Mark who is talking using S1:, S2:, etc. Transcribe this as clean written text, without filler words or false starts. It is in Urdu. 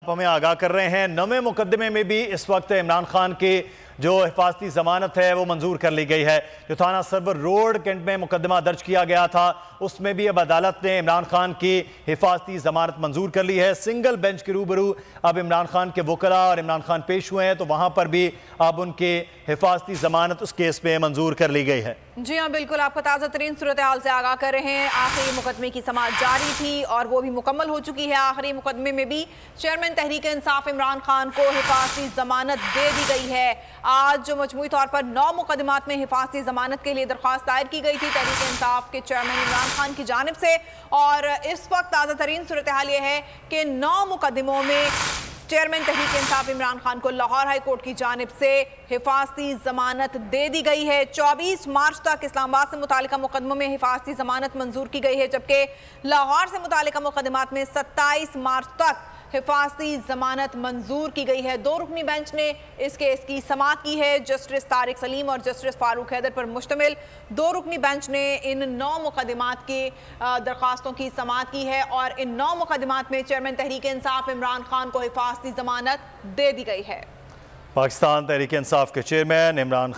S1: آپ ہمیں آگاہ کر رہے ہیں، نویں مقدمے میں بھی اس وقت عمران خان کی جو حفاظتی ضمانت ہے وہ منظور کر لی گئی ہے۔ جو تھانہ سرور روڈ کینٹ میں مقدمہ درج کیا گیا تھا اس میں بھی اب عدالت نے عمران خان کی حفاظتی ضمانت منظور کر لی ہے۔ سنگل بینچ کے روبرو اب عمران خان کے وکلاء اور عمران خان پیش ہوئے ہیں، تو وہاں پر بھی اب ان کی حفاظتی ضمانت اس کیس میں منظور کر لی گئی ہے۔
S2: جی ہاں بالکل، آپ کو تازہ ترین صورتحال سے آگاہ کر رہے ہیں۔ آخری مقدمے کی سماعت جاری تھی اور وہ بھی مکمل ہو چکی ہے۔ آخری مقدمے میں بھی چیئرمین تحریک انصاف عمران خان کو حفاظتی ضمانت دے دی گئی ہے۔ آج جو مجموعی طور پر 9 مقدمات میں حفاظتی ضمانت کے لیے درخواست دائر کی گئی تھی تحریک انصاف کے چیئرمین عمران خان کی جانب سے، اور اس وقت تازہ ترین صورتحال یہ ہے کہ 9 مقدموں میں چیئرمین تحریک انصاف عمران خان کو لاہور ہائی کورٹ کی جانب سے حفاظتی ضمانت دے دی گئی ہے۔ 24 مارچ تک اسلام آباد سے متعلقہ مقدموں میں حفاظتی ضمانت منظور کی گئی ہے، جبکہ لاہور سے متعلقہ مقدمات میں 27 مارچ تک حفاظتی ضمانت منظور کی گئی ہے۔ 2 رکنی بینچ نے اس کیس کی سماعت کی ہے، جسٹس طارق سلیم اور جسٹس فاروق حیدر پر مشتمل 2 رکنی بینچ نے ان 9 مقدمات کی درخواستوں کی سماعت کی ہے، اور ان 9 مقدمات میں چیئرمین تحریک انصاف عمران خان کو حفاظتی ضمانت دے دی گئی ہے۔
S1: پاکستان تحریک انصاف کے چیئرمین عمران